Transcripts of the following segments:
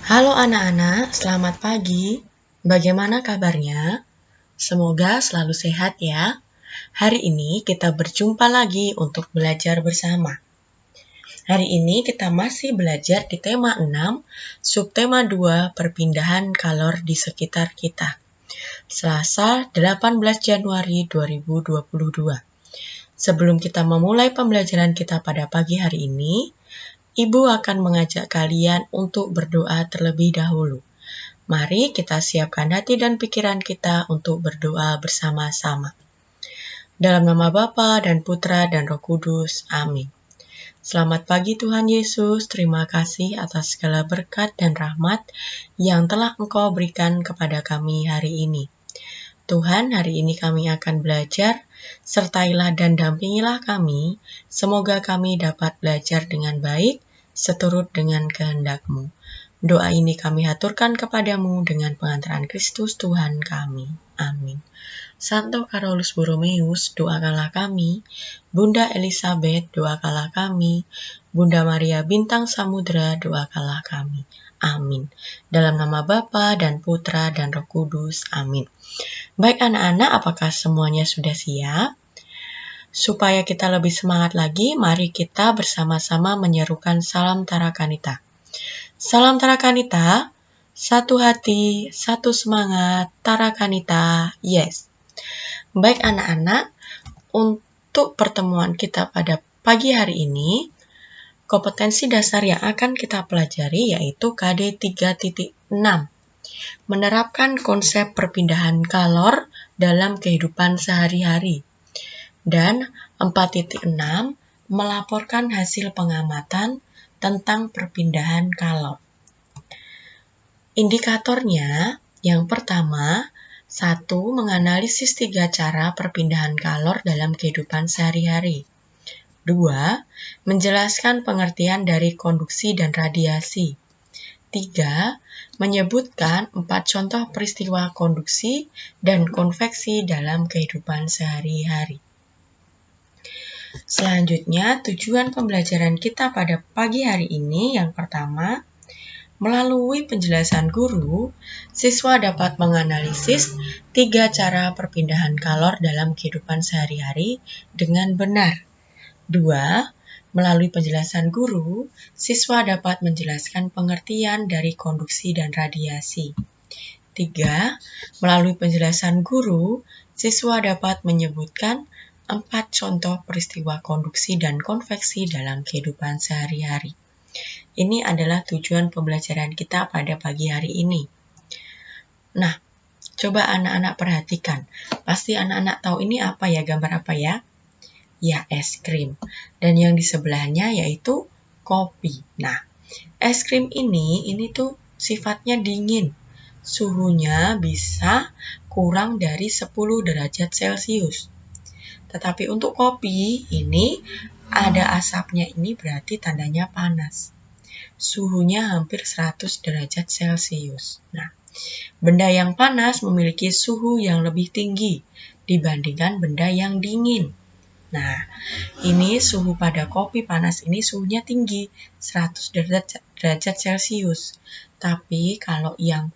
Halo anak-anak, selamat pagi. Bagaimana kabarnya? Semoga selalu sehat ya. Hari ini kita berjumpa lagi untuk belajar bersama. Hari ini kita masih belajar di tema 6, subtema 2, perpindahan kalor di sekitar kita. Selasa 18 Januari 2022. Sebelum kita memulai pembelajaran kita pada pagi hari ini, Ibu akan mengajak kalian untuk berdoa terlebih dahulu. Mari kita siapkan hati dan pikiran kita untuk berdoa bersama-sama. Dalam nama Bapa dan Putra dan Roh Kudus. Amin. Selamat pagi Tuhan Yesus, terima kasih atas segala berkat dan rahmat yang telah Engkau berikan kepada kami hari ini. Tuhan, hari ini kami akan belajar, sertailah dan dampingilah kami, semoga kami dapat belajar dengan baik, seturut dengan kehendak-Mu. Doa ini kami haturkan kepadamu dengan pengantaran Kristus Tuhan kami. Amin. Santo Carolus Borromeus, doakanlah kami. Bunda Elizabeth, doakanlah kami. Bunda Maria Bintang Samudra, doakanlah kami. Amin. Dalam nama Bapa dan Putra dan Roh Kudus. Amin. Baik anak-anak, apakah semuanya sudah siap? Supaya kita lebih semangat lagi, mari kita bersama-sama menyerukan salam Tarakanita. Salam Tarakanita, satu hati, satu semangat, Tarakanita, yes. Baik anak-anak, untuk pertemuan kita pada pagi hari ini, kompetensi dasar yang akan kita pelajari yaitu KD 3.6. Menerapkan konsep perpindahan kalor dalam kehidupan sehari-hari. Dan 4.6, melaporkan hasil pengamatan tentang perpindahan kalor. Indikatornya, yang pertama, 1. Menganalisis 3 cara perpindahan kalor dalam kehidupan sehari-hari. 2. Menjelaskan pengertian dari konduksi dan radiasi. 3. Menyebutkan 4 contoh peristiwa konduksi dan konveksi dalam kehidupan sehari-hari. Selanjutnya, tujuan pembelajaran kita pada pagi hari ini yang pertama, melalui penjelasan guru, siswa dapat menganalisis 3 cara perpindahan kalor dalam kehidupan sehari-hari dengan benar. 2. Melalui penjelasan guru, siswa dapat menjelaskan pengertian dari konduksi dan radiasi. 3. Melalui penjelasan guru, siswa dapat menyebutkan 4 contoh peristiwa konduksi dan konveksi dalam kehidupan sehari-hari. Ini adalah tujuan pembelajaran kita pada pagi hari ini. Nah, coba anak-anak perhatikan. Pasti anak-anak tahu ini apa ya, gambar apa ya? Ya, es krim. Dan yang di sebelahnya yaitu kopi. Nah, es krim ini tuh sifatnya dingin. Suhunya bisa kurang dari 10 derajat Celcius. Tetapi untuk kopi ini ada asapnya, ini berarti tandanya panas. Suhunya hampir 100 derajat Celcius. Nah, benda yang panas memiliki suhu yang lebih tinggi dibandingkan benda yang dingin. Nah, ini suhu pada kopi panas ini suhunya tinggi, 100 derajat Celcius. Tapi kalau yang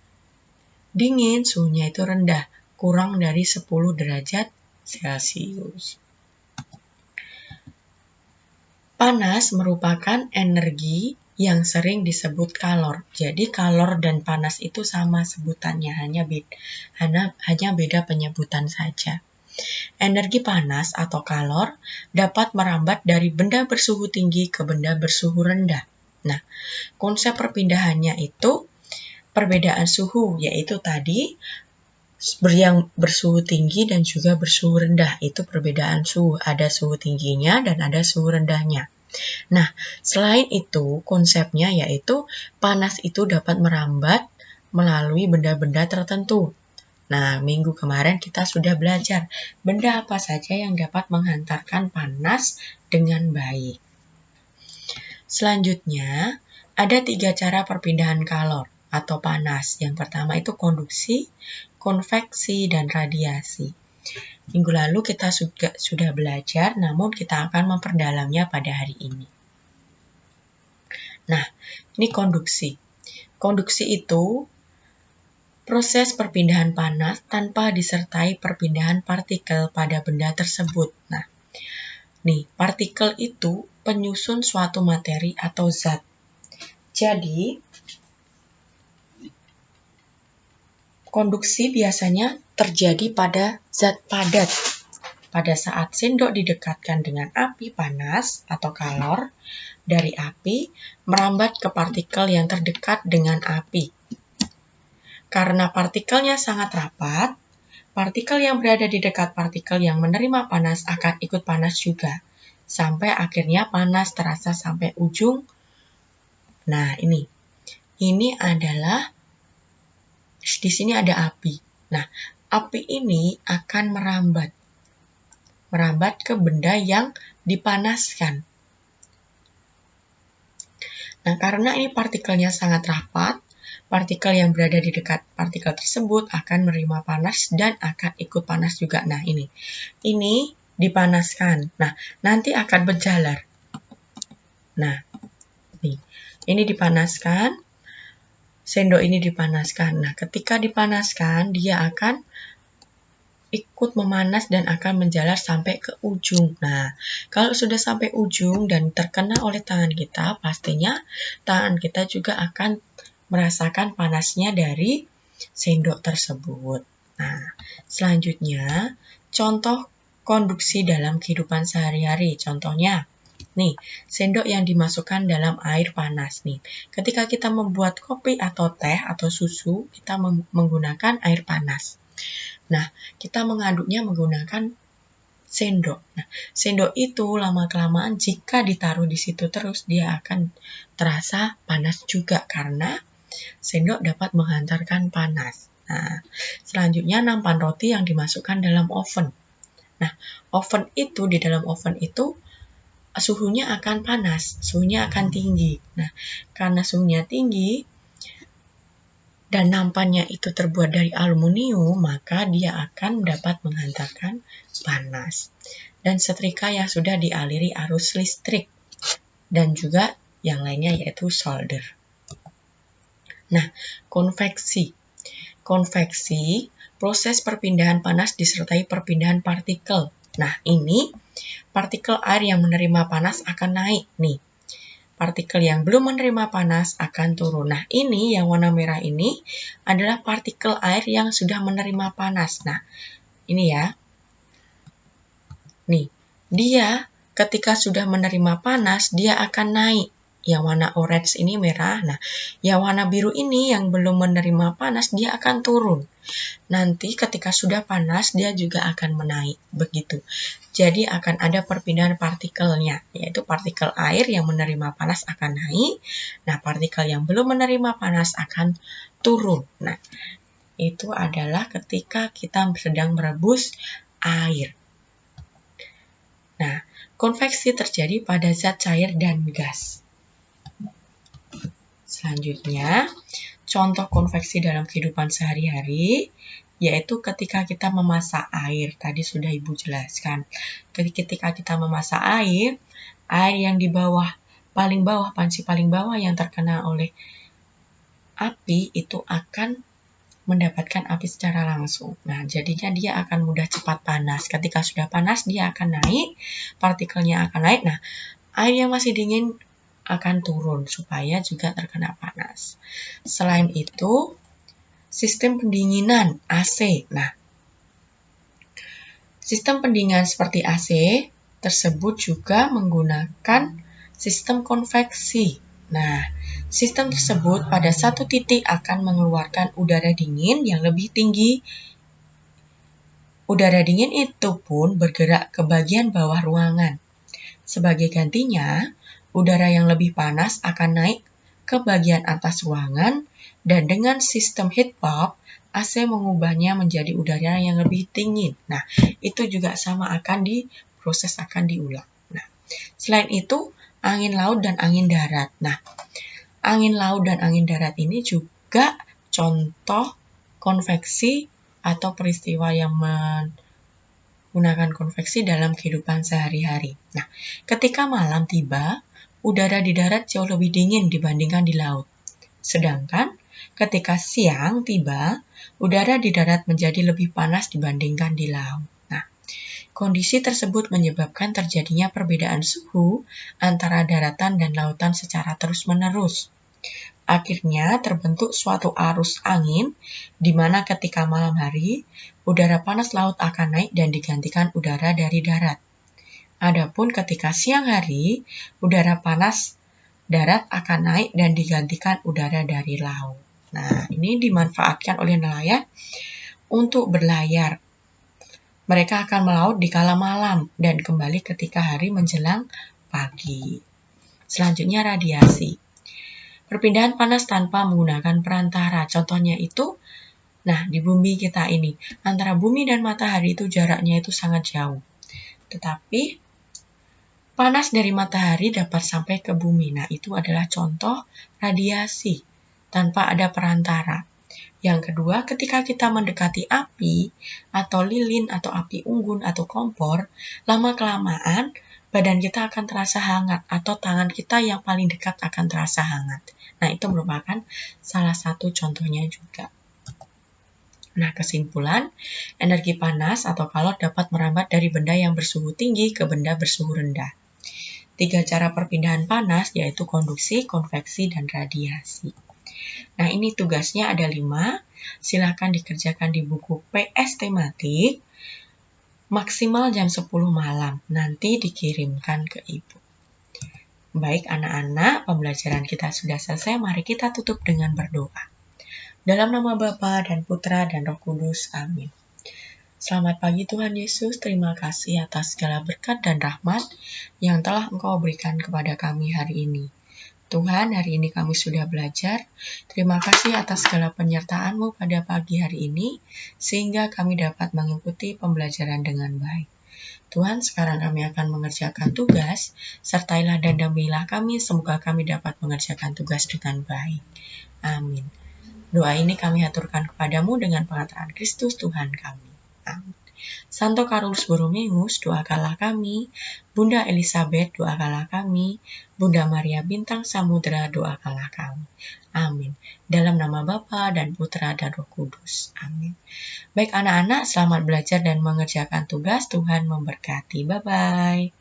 dingin suhunya itu rendah, kurang dari 10 derajat Celcius. Panas merupakan energi yang sering disebut kalor. Jadi kalor dan panas itu sama sebutannya, hanya beda penyebutan saja. Energi panas atau kalor dapat merambat dari benda bersuhu tinggi ke benda bersuhu rendah. Nah, konsep perpindahannya itu perbedaan suhu, yaitu tadi yang bersuhu tinggi dan juga bersuhu rendah. Itu perbedaan suhu, ada suhu tingginya dan ada suhu rendahnya. Nah, selain itu konsepnya yaitu panas itu dapat merambat melalui benda-benda tertentu. Nah, minggu kemarin kita sudah belajar benda apa saja yang dapat menghantarkan panas dengan baik. Selanjutnya, ada 3 cara perpindahan kalor atau panas. Yang pertama itu konduksi, konveksi, dan radiasi. Minggu lalu kita sudah belajar, namun kita akan memperdalamnya pada hari ini. Nah, ini konduksi. Konduksi itu proses perpindahan panas tanpa disertai perpindahan partikel pada benda tersebut. Nah, nih, partikel itu penyusun suatu materi atau zat. Jadi, konduksi biasanya terjadi pada zat padat. Pada saat sendok didekatkan dengan api panas atau kalor dari api merambat ke partikel yang terdekat dengan api. Karena partikelnya sangat rapat, partikel yang berada di dekat partikel yang menerima panas akan ikut panas juga. Sampai akhirnya panas terasa sampai ujung. Nah, ini adalah, di sini ada api. Nah, api ini akan merambat ke benda yang dipanaskan. Nah, karena ini partikelnya sangat rapat, partikel yang berada di dekat partikel tersebut akan menerima panas dan akan ikut panas juga. Nah, ini dipanaskan. Nah, nanti akan berjalar. Nah, ini dipanaskan, sendok ini dipanaskan. Nah, ketika dipanaskan, dia akan ikut memanas dan akan menjalar sampai ke ujung. Nah, kalau sudah sampai ujung dan terkena oleh tangan kita, pastinya tangan kita juga akan merasakan panasnya dari sendok tersebut. Nah, selanjutnya, contoh konduksi dalam kehidupan sehari-hari. Contohnya, sendok yang dimasukkan dalam air panas. Ketika kita membuat kopi atau teh atau susu, kita menggunakan air panas. Nah, kita mengaduknya menggunakan sendok. Nah, sendok itu lama-kelamaan jika ditaruh di situ terus, dia akan terasa panas juga karena sendok dapat menghantarkan panas. Nah, selanjutnya nampan roti yang dimasukkan dalam oven. Nah, di dalam oven itu suhunya akan panas, suhunya akan tinggi. Nah, karena suhunya tinggi dan nampannya itu terbuat dari aluminium, maka dia akan dapat menghantarkan panas. Dan setrika yang sudah dialiri arus listrik. Dan juga yang lainnya yaitu solder. Nah, konveksi. Konveksi, proses perpindahan panas disertai perpindahan partikel. Nah, ini partikel air yang menerima panas akan naik. Partikel yang belum menerima panas akan turun. Nah, ini yang warna merah ini adalah partikel air yang sudah menerima panas. Nah, ini ya. Dia ketika sudah menerima panas, dia akan naik. Yang warna orange ini merah. Nah, yang warna biru ini yang belum menerima panas, dia akan turun. Nanti ketika sudah panas, dia juga akan menaik. Begitu. Jadi akan ada perpindahan partikelnya, yaitu partikel air yang menerima panas akan naik. Nah, partikel yang belum menerima panas akan turun. Nah, itu adalah ketika kita sedang merebus air. Nah, konveksi terjadi pada zat cair dan gas. Selanjutnya, contoh konveksi dalam kehidupan sehari-hari, yaitu ketika kita memasak air. Tadi sudah Ibu jelaskan. Ketika kita memasak air yang di bawah, panci paling bawah yang terkena oleh api itu akan mendapatkan api secara langsung. Nah, jadinya dia akan mudah cepat panas. Ketika sudah panas, dia akan naik, partikelnya akan naik. Nah, air yang masih dingin akan turun supaya juga terkena panas. Selain itu, sistem pendinginan AC. Nah, sistem pendinginan seperti AC tersebut juga menggunakan sistem konveksi. Nah, sistem tersebut pada satu titik akan mengeluarkan udara dingin yang lebih tinggi. Udara dingin itu pun bergerak ke bagian bawah ruangan. Sebagai gantinya, udara yang lebih panas akan naik ke bagian atas ruangan dan dengan sistem heat pump, AC mengubahnya menjadi udara yang lebih dingin. Nah, itu juga sama akan diulang. Nah, selain itu, angin laut dan angin darat. Nah, angin laut dan angin darat ini juga contoh konveksi atau peristiwa yang menggunakan konveksi dalam kehidupan sehari-hari. Nah, ketika malam tiba, udara di darat jauh lebih dingin dibandingkan di laut. Sedangkan ketika siang tiba, udara di darat menjadi lebih panas dibandingkan di laut. Nah, kondisi tersebut menyebabkan terjadinya perbedaan suhu antara daratan dan lautan secara terus-menerus. Akhirnya terbentuk suatu arus angin di mana ketika malam hari, udara panas laut akan naik dan digantikan udara dari darat. Adapun ketika siang hari, udara panas darat akan naik dan digantikan udara dari laut. Nah, ini dimanfaatkan oleh nelayan untuk berlayar. Mereka akan melaut di kala malam dan kembali ketika hari menjelang pagi. Selanjutnya radiasi. Perpindahan panas tanpa menggunakan perantara. Contohnya itu, di bumi kita ini, antara bumi dan matahari itu jaraknya itu sangat jauh. Tetapi, panas dari matahari dapat sampai ke bumi. Nah, itu adalah contoh radiasi tanpa ada perantara. Yang kedua, ketika kita mendekati api, atau lilin, atau api unggun, atau kompor, lama-kelamaan, badan kita akan terasa hangat atau tangan kita yang paling dekat akan terasa hangat. Nah, itu merupakan salah satu contohnya juga. Nah, kesimpulan, energi panas atau kalor dapat merambat dari benda yang bersuhu tinggi ke benda bersuhu rendah. 3 cara perpindahan panas yaitu konduksi, konveksi, dan radiasi. Nah, ini tugasnya ada 5. Silakan dikerjakan di buku PS tematik. Maksimal jam 10 malam, nanti dikirimkan ke ibu. Baik anak-anak, pembelajaran kita sudah selesai, mari kita tutup dengan berdoa. Dalam nama Bapa dan Putra dan Roh Kudus, amin. Selamat pagi Tuhan Yesus, terima kasih atas segala berkat dan rahmat yang telah Engkau berikan kepada kami hari ini. Tuhan, hari ini kami sudah belajar. Terima kasih atas segala penyertaan-Mu pada pagi hari ini, sehingga kami dapat mengikuti pembelajaran dengan baik. Tuhan, sekarang kami akan mengerjakan tugas, sertailah dan dampingilah kami, semoga kami dapat mengerjakan tugas dengan baik. Amin. Doa ini kami aturkan kepadamu dengan pengantaran Kristus Tuhan kami. Amin. Santo Carolus Borromeus, doakanlah kami. Bunda Elizabeth, doakanlah kami. Bunda Maria Bintang Samudra, doakanlah kami. Amin. Dalam nama Bapa dan Putra dan Roh Kudus. Amin. Baik anak-anak, selamat belajar dan mengerjakan tugas. Tuhan memberkati. Bye-bye.